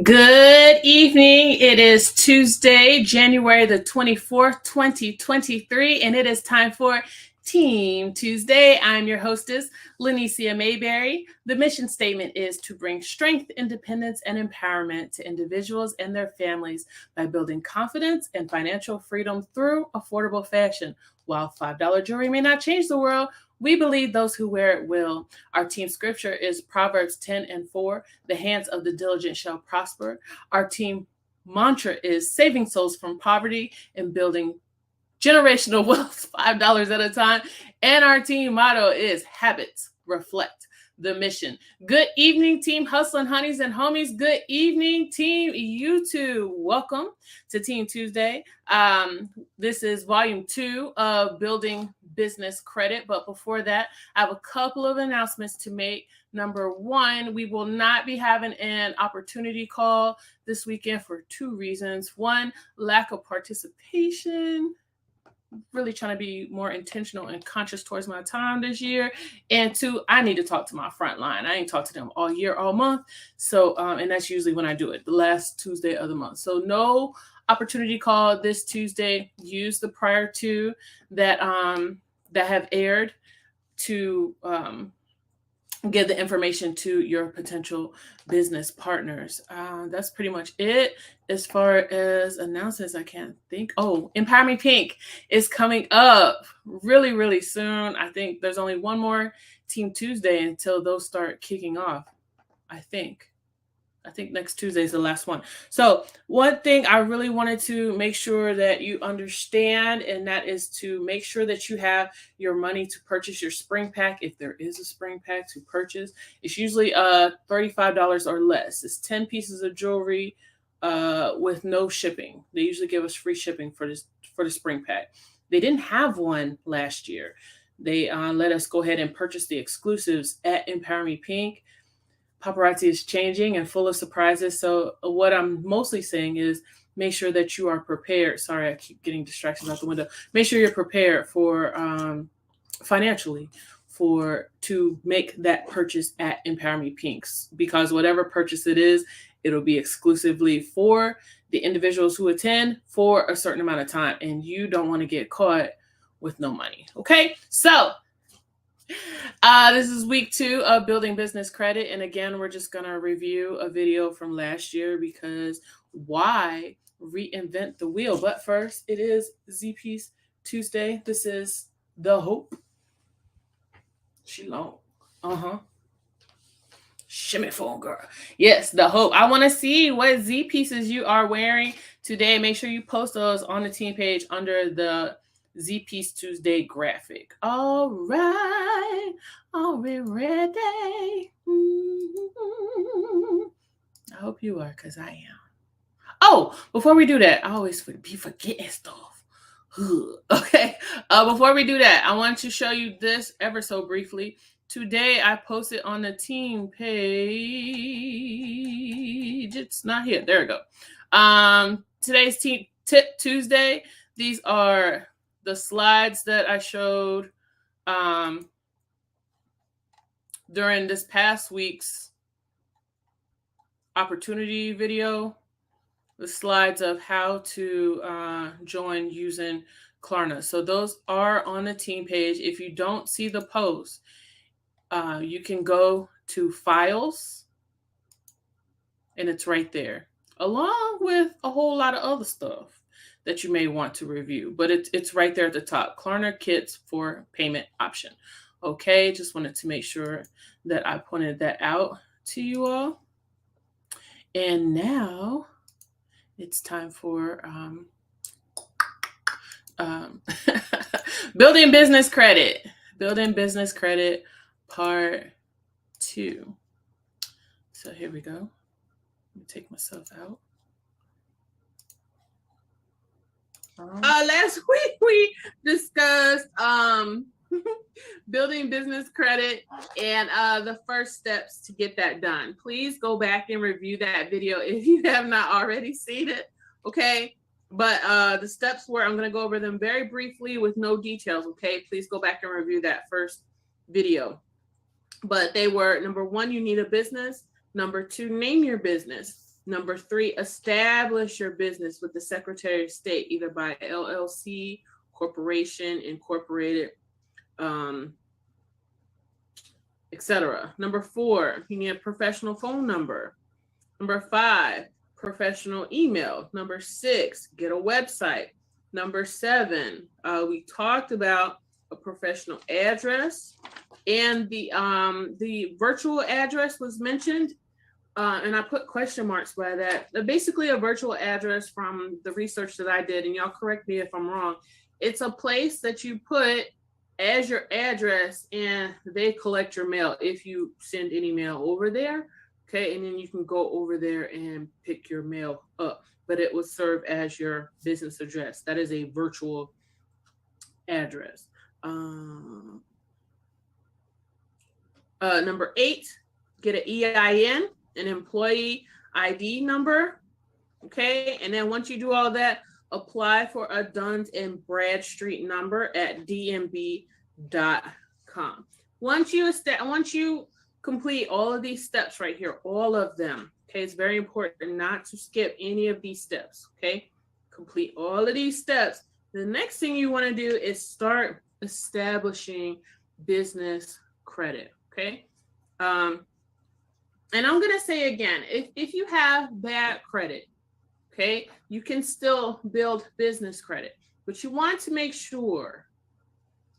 Good evening. It is Tuesday, January the 24th, 2023, and it is time for Team Tuesday. I'm your hostess, Lanicia Mayberry. The mission statement is to bring strength, independence, and empowerment to individuals and their families by building confidence and financial freedom through affordable fashion. While $5 jewelry may not change the world, we believe those who wear it will. Our team scripture is Proverbs 10:4. The hands of the diligent shall prosper. Our team mantra is saving souls from poverty and building generational wealth, $5 at a time. And our team motto is habits reflect the mission. Good evening, Team Hustling Honeys and Homies. Good evening, Team YouTube. Welcome to Team Tuesday. This is volume 2 of Building Business Credit. But before that, I have a couple of announcements to make. Number 1, we will not be having an opportunity call this weekend for 2 reasons. 1, lack of participation. Really trying to be more intentional and conscious towards my time this year. And 2, I need to talk to my front line. I ain't talked to them all year, all month. So, and that's usually when I do it, the last Tuesday of the month. So no opportunity call this Tuesday. Use the prior 2 that have aired to give the information to your potential business partners. That's pretty much it. As far as announcements, I can't think. Oh, Empower Me Pink is coming up really, really soon. I think there's only one more Team Tuesday until those start kicking off. I think next Tuesday is the last one. So one thing I really wanted to make sure that you understand, and that is to make sure that you have your money to purchase your spring pack. If there is a spring pack to purchase, it's usually $35 or less. It's 10 pieces of jewelry with no shipping. They usually give us free shipping for the spring pack. They didn't have one last year. They let us go ahead and purchase the exclusives at Empower Me Pink. Paparazzi is changing and full of surprises. So what I'm mostly saying is make sure that you are prepared. Sorry, I keep getting distractions out the window. Make sure you're prepared for financially to make that purchase at Empower Me Pinks, because whatever purchase it is, it'll be exclusively for the individuals who attend for a certain amount of time, and you don't want to get caught with no money. Okay, so this is week 2 of Building Business Credit. And again, we're just going to review a video from last year, because why reinvent the wheel? But first, it is Z-Piece Tuesday. This is The Hope. She long. Shimmy phone girl. Yes, The Hope. I want to see what Z-Pieces you are wearing today. Make sure you post those on the team page under the Z-Piece Tuesday graphic. All right. Are we ready? I hope you are, because I am. Oh, before we do that, I always be forgetting stuff. Okay. Before we do that, I want to show you this ever so briefly. Today, I posted on the team page. It's not here. There we go. Today's Team Tip Tuesday. These are the slides that I showed during this past week's opportunity video. The slides of how to join using Klarna. So those are on the team page. If you don't see the post, you can go to Files, and it's right there, along with a whole lot of other stuff that you may want to review. But it's right there at the top. Klarna Kits for payment option. Okay, just wanted to make sure that I pointed that out to you all. And now it's time for Building Business Credit. Building Business Credit Part 2. So here we go. Let me take myself out. Last week we discussed building business credit and the first steps to get that done. Please go back and review that video if you have not already seen it. Okay, but the steps were, I'm going to go over them very briefly with no details. Okay, please go back and review that first video. But they were, number 1, you need a business. Number 2, name your business. Number 3, establish your business with the Secretary of State, either by LLC, corporation, incorporated, etc. Number 4, you need a professional phone number. Number 5, professional email. Number 6, get a website. Number 7, we talked about a professional address, and the virtual address was mentioned, and I put question marks by that. Basically, a virtual address, from the research that I did, and y'all correct me if I'm wrong, it's a place that you put as your address, and they collect your mail if you send any mail over there. Okay, and then you can go over there and pick your mail up, but it will serve as your business address. That is a virtual address. Number 8, get an EIN, an employee ID number. Okay, and then once you do all that, apply for a Duns and Bradstreet number at dnb.com. Once you complete all of these steps right here, all of them, okay, it's very important not to skip any of these steps. Okay, complete all of these steps. The next thing you want to do is start establishing business credit. Okay, and I'm gonna say again, if you have bad credit, okay, you can still build business credit, but you want to make sure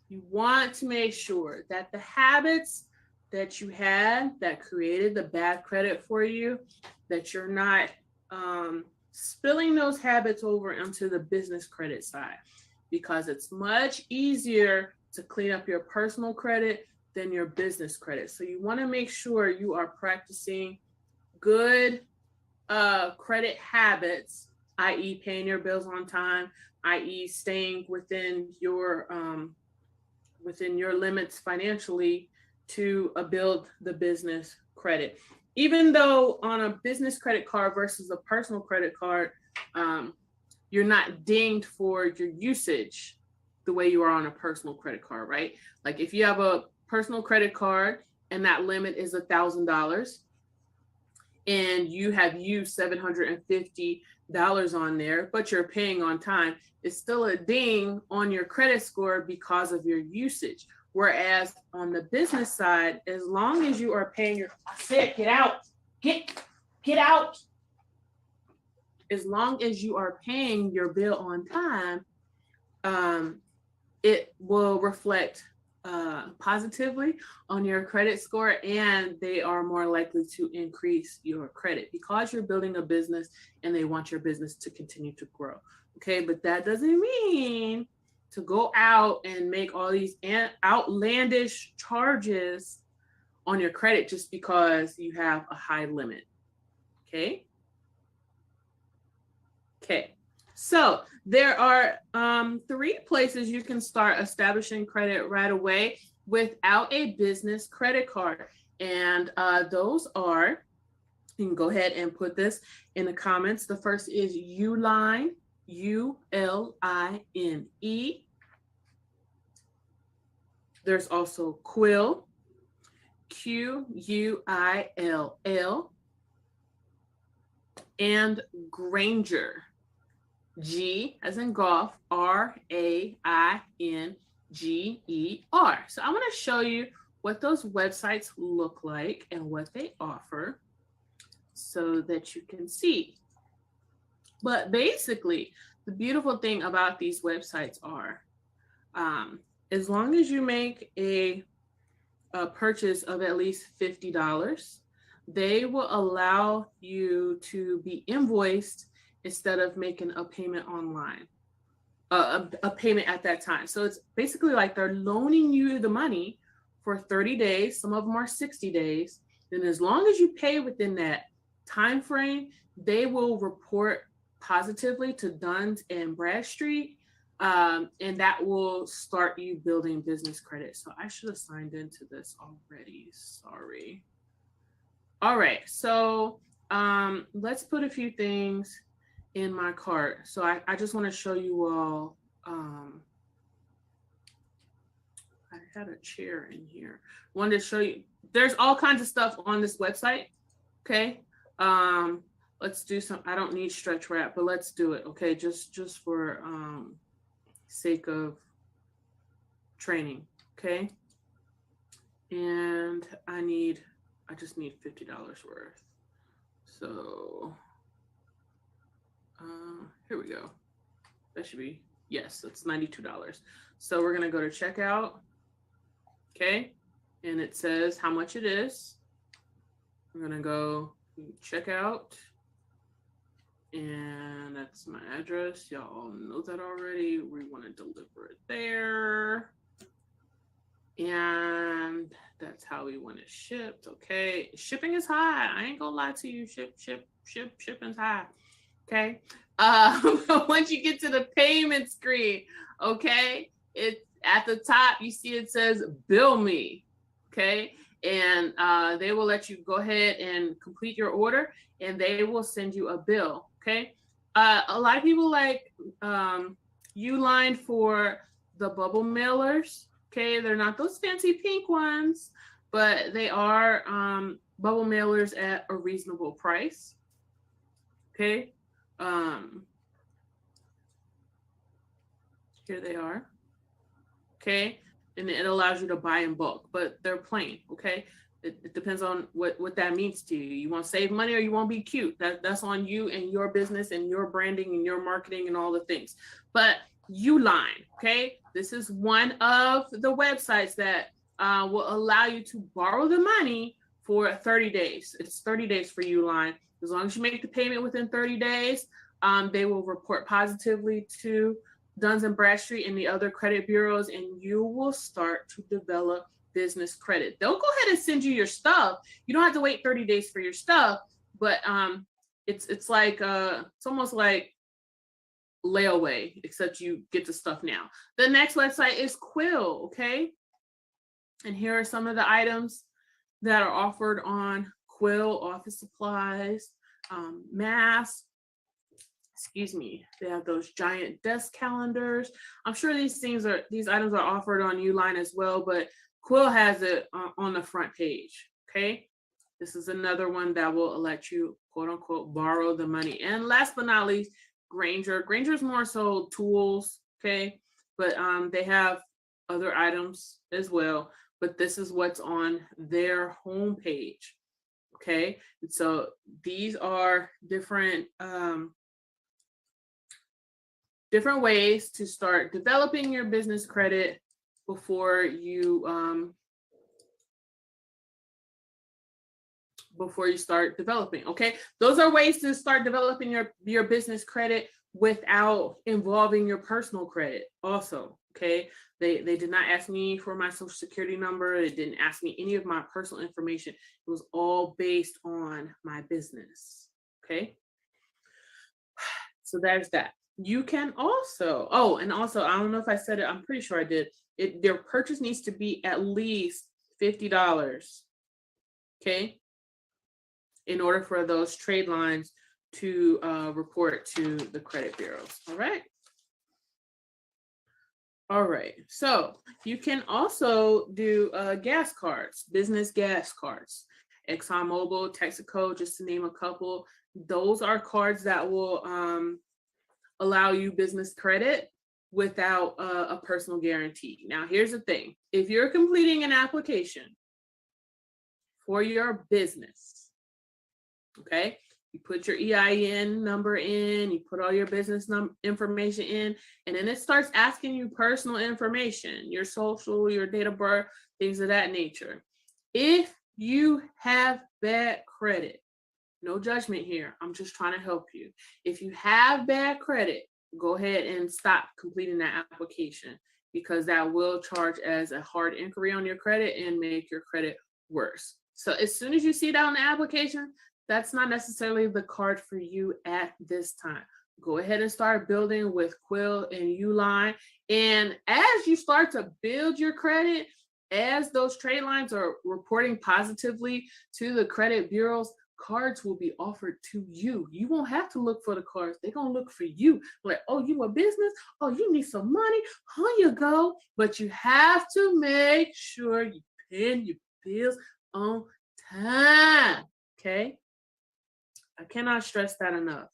that the habits that you had that created the bad credit for you, that you're not spilling those habits over onto the business credit side, because it's much easier to clean up your personal credit than your business credit. So you want to make sure you are practicing good credit habits, i.e. paying your bills on time, i.e. staying within your limits financially to build the business credit. Even though on a business credit card versus a personal credit card, you're not dinged for your usage the way you are on a personal credit card, right? Like if you have a personal credit card and that limit is $1,000 and you have used $750 on there, but you're paying on time, it's still a ding on your credit score because of your usage. Whereas on the business side, as long as you are paying your, I said, get out. As long as you are paying your bill on time, it will reflect positively on your credit score, and they are more likely to increase your credit because you're building a business and they want your business to continue to grow. Okay, but that doesn't mean to go out and make all these outlandish charges on your credit just because you have a high limit. Okay. So there are 3 places you can start establishing credit right away without a business credit card. And those are, you can go ahead and put this in the comments. The first is Uline, U-L-I-N-E. There's also Quill, Q-U-I-L-L, and Grainger, G as in golf, R-A-I-N-G-E-R. So I want to show you what those websites look like and what they offer so that you can see. But basically, the beautiful thing about these websites are, as long as you make a purchase of at least $50, they will allow you to be invoiced instead of making a payment online, a payment at that time. So it's basically like they're loaning you the money for 30 days. Some of them are 60 days. And as long as you pay within that time frame, they will report positively to Duns and Bradstreet, and that will start you building business credit. So I should have signed into this already. Sorry. All right. So let's put a few things in my cart. So I just want to show you all. I had a chair in here. Wanted to show you. There's all kinds of stuff on this website. Okay. let's do some. I don't need stretch wrap, but let's do it. Okay, just for sake of training. Okay, and I just need $50 worth. So here we go. That should be, yes, that's $92. So we're gonna go to checkout. Okay, and it says how much it is. I'm gonna go checkout, and that's my address. Y'all know that already. We want to deliver it there, and that's how we want it shipped. Okay, shipping is high. I ain't gonna lie to you. Shipping's high. Okay. Once you get to the payment screen, okay, it's at the top. You see it says "Bill Me." Okay, and they will let you go ahead and complete your order, and they will send you a bill. Okay. A lot of people like Uline for the bubble mailers. Okay, they're not those fancy pink ones, but they are bubble mailers at a reasonable price. Okay. Here they are. Okay, and it allows you to buy in bulk, but they're plain. Okay, it depends on what that means to you. You want to save money or you want to be cute. That's on you and your business and your branding and your marketing and all the things. But Uline, okay, this is one of the websites that will allow you to borrow the money for 30 days. It's 30 days for Uline. As long as you make the payment within 30 days, they will report positively to Duns and Bradstreet and the other credit bureaus, and you will start to develop business credit. They'll go ahead and send you your stuff. You don't have to wait 30 days for your stuff, but it's like it's almost like layaway, except you get the stuff now. The next website is Quill, okay? And here are some of the items that are offered on Quill: office supplies, masks. Excuse me. They have those giant desk calendars. I'm sure these items are offered on Uline as well, but Quill has it on the front page. Okay. This is another one that will let you, quote unquote, borrow the money. And last but not least, Granger. Granger's more so tools. Okay. But they have other items as well. But this is what's on their homepage. Okay. And so these are different ways to start developing your business credit before you start developing. Okay, those are ways to start developing your business credit without involving your personal credit also. Okay, they did not ask me for my social security number. They didn't ask me any of my personal information. It was all based on my business. Okay, so there's that. You can also, and also, I don't know if I said it, I'm pretty sure I did. Their purchase needs to be at least $50. Okay, in order for those trade lines to report to the credit bureaus. All right. All right. So you can also do gas cards, business gas cards, ExxonMobil, Texaco, just to name a couple. Those are cards that will allow you business credit without a personal guarantee. Now, here's the thing. If you're completing an application for your business, okay, you put your EIN number in, you put all your business information in, and then it starts asking you personal information, your social, your date of birth, things of that nature. If you have bad credit, no judgment here, I'm just trying to help you. If you have bad credit, go ahead and stop completing that application, because that will charge as a hard inquiry on your credit and make your credit worse. So as soon as you see that on the application, that's not necessarily the card for you at this time. Go ahead and start building with Quill and Uline. And as you start to build your credit, as those trade lines are reporting positively to the credit bureaus, cards will be offered to you. You won't have to look for the cards. They're going to look for you. Like, oh, you a business? Oh, you need some money? Here you go. But you have to make sure you pay your bills on time. Okay? I cannot stress that enough,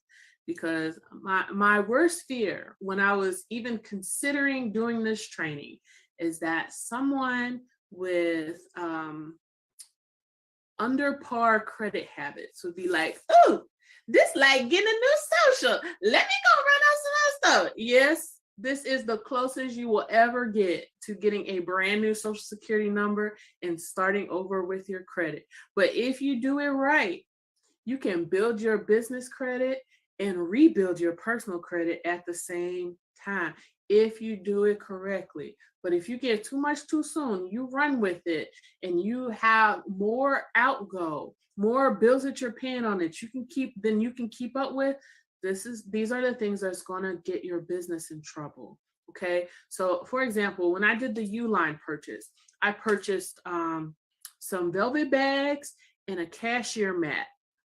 because my worst fear when I was even considering doing this training is that someone with under par credit habits would be like, oh, this like getting a new social. Let me go run out some other stuff. Yes, this is the closest you will ever get to getting a brand new social security number and starting over with your credit. But if you do it right, you can build your business credit and rebuild your personal credit at the same time if you do it correctly. But if you get too much too soon, you run with it and you have more outgo, more bills that you're paying on it, you can keep up with. These are the things that's going to get your business in trouble. Okay. So for example, when I did the Uline purchase, I purchased some velvet bags and a cashier mat.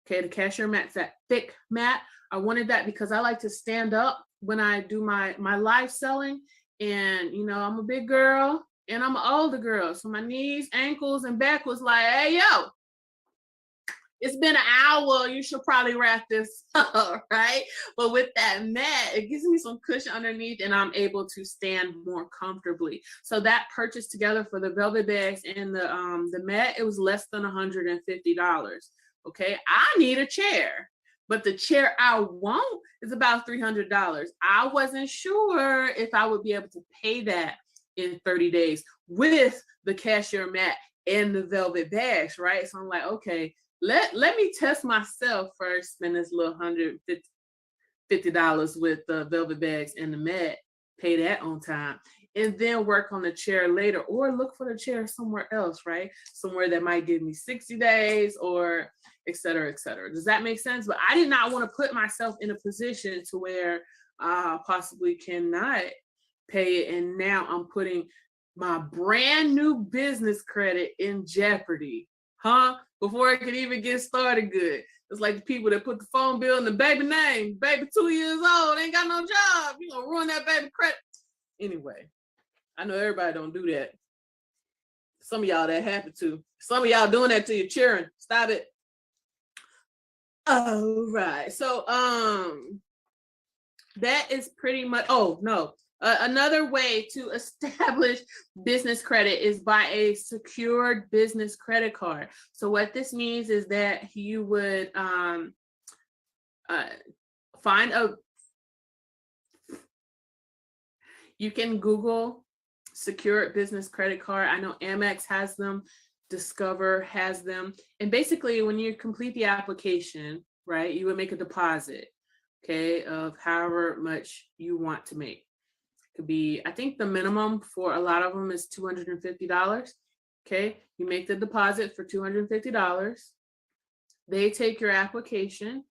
Okay, the cashier mat's that thick mat. I wanted that because I like to stand up when I do my live selling. And, I'm a big girl and I'm an older girl. So my knees, ankles, and back was like, hey, yo, it's been an hour. You should probably wrap this up, right? But with that mat, it gives me some cushion underneath and I'm able to stand more comfortably. So that purchase together for the velvet bags and the mat, it was less than $150. Okay, I need a chair, but the chair I want is about $300. I wasn't sure if I would be able to pay that in 30 days with the cashier mat and the velvet bags, right? So I'm like, okay, let me test myself first, spend this little $150 with the velvet bags and the mat, pay that on time, and then work on the chair later, or look for the chair somewhere else, right? Somewhere that might give me 60 days or et cetera, et cetera. Does that make sense? But I did not want to put myself in a position to where I possibly cannot pay it. And now I'm putting my brand new business credit in jeopardy, before it could even get started good. It's like the people that put the phone bill in the baby name. Baby 2 years old, ain't got no job. You gonna ruin that baby credit. Anyway, I know everybody don't do that. Some of y'all that happen to. Some of y'all doing that to your children. Stop it. All right. So that is pretty much, another way to establish business credit is by a secured business credit card. So what this means is that you would you can Google secured business credit card. I know Amex has them, Discover has them. And basically when you complete the application, right, you would make a deposit, okay, of however much you want to make. Could be, I think the minimum for a lot of them is $250. Okay, you make the deposit for $250. They take your application.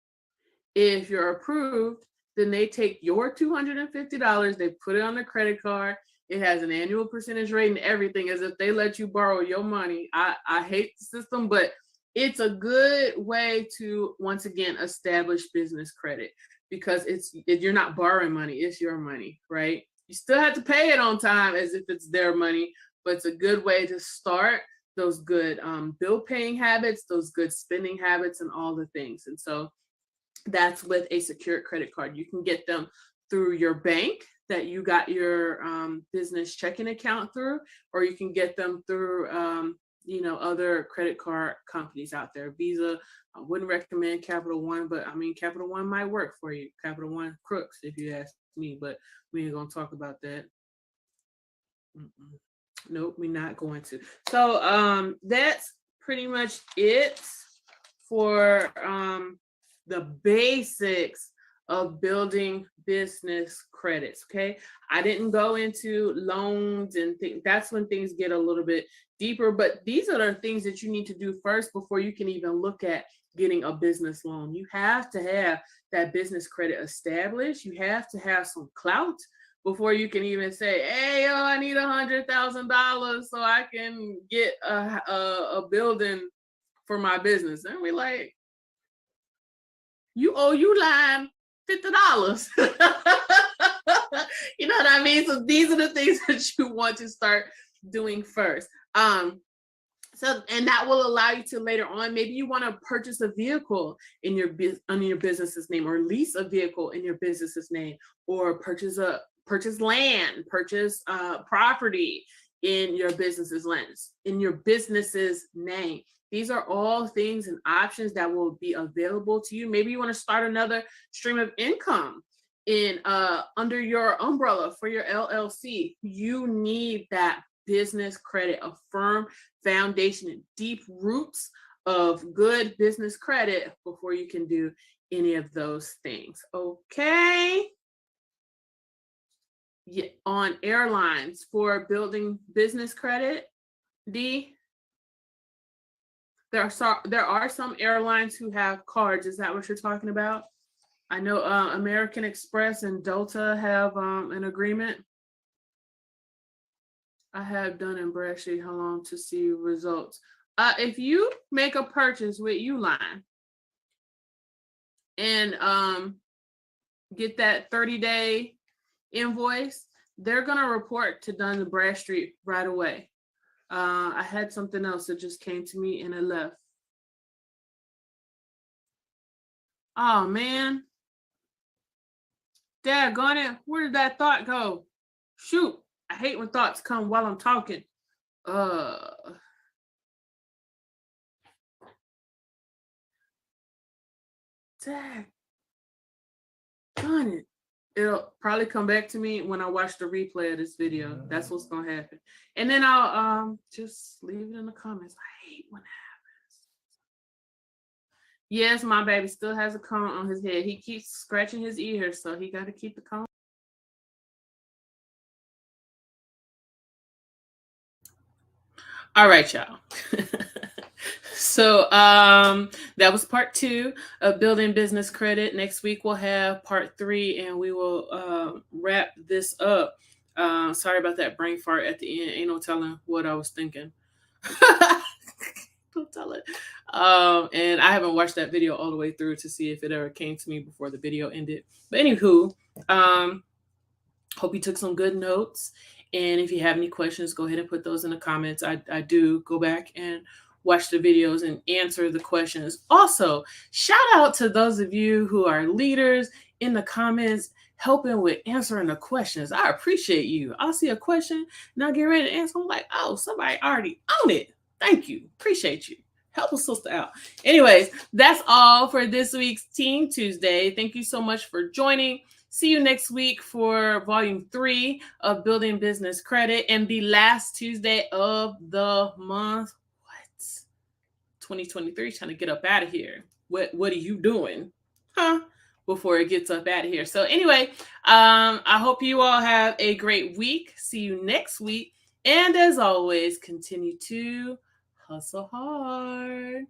If you're approved, then they take your $250, they put it on the credit card. It has an annual percentage rate and everything, as if they let you borrow your money. I hate the system, but it's a good way to, once again, establish business credit, because you're not borrowing money, it's your money, right? You still have to pay it on time as if it's their money, but it's a good way to start those good bill paying habits, those good spending habits, and all the things. And so that's with a secured credit card. You can get them through your bank that you got your business checking account through, or you can get them through other credit card companies out there. Visa, I wouldn't recommend Capital One, but I mean, Capital One might work for you. Capital One crooks, if you ask me, but we ain't gonna talk about that. Nope, we're not going to. So that's pretty much it for the basics of building business credits. Okay, I didn't go into loans and that's when things get a little bit deeper, but these are the things that you need to do first before you can even look at getting a business loan. You have to have that business credit established. You have to have some clout before you can even say, hey, yo, I need $100,000 so I can get a building for my business. And we're like, you owe Uline $50. You know what I mean? So these are the things that you want to start doing first. So, and that will allow you to later on, maybe you want to purchase a vehicle in your under your business's name, or lease a vehicle in your business's name, or purchase land, purchase property in your business's name. These are all things and options that will be available to you. Maybe you want to start another stream of income in under your umbrella for your LLC. You need that business credit, a firm foundation and deep roots of good business credit before you can do any of those things. Okay. Yeah, on airlines for building business credit, D, there are some airlines who have cards. Is that what you're talking about? I know American Express and Delta have an agreement. I have Dun & Bradstreet. How long to see results? If you make a purchase with Uline and get that 30-day invoice, they're gonna report to Dun & Bradstreet right away. I had something else that just came to me and it left. Oh man, daggone it! Where did that thought go? Shoot! I hate when thoughts come while I'm talking. Dang. Darn it. It'll probably come back to me when I watch the replay of this video. That's what's gonna happen. And then I'll just leave it in the comments. I hate when that happens. Yes, my baby still has a cone on his head. He keeps scratching his ears, so he gotta keep the cone. All right, y'all. So that was part 2 of building business credit. Next week we'll have part 3 and we will wrap this up. Sorry about that brain fart at the end. Ain't no telling what I was thinking. Don't tell it. And I haven't watched that video all the way through to see if it ever came to me before the video ended. But anywho, hope you took some good notes. And if you have any questions, go ahead and put those in the comments. I do go back and watch the videos and answer the questions. Also, shout out to those of you who are leaders in the comments helping with answering the questions. I appreciate you. I'll see a question and I'll get ready to answer. I'm like, oh, somebody already on it. Thank you. Appreciate you. Help a sister out. Anyways, that's all for this week's Team Tuesday. Thank you so much for joining. See you next week for volume 3 of Building Business Credit and the last Tuesday of the month. What? 2023, trying to get up out of here. What are you doing? Huh? Before it gets up out of here. So anyway, I hope you all have a great week. See you next week. And as always, continue to hustle hard.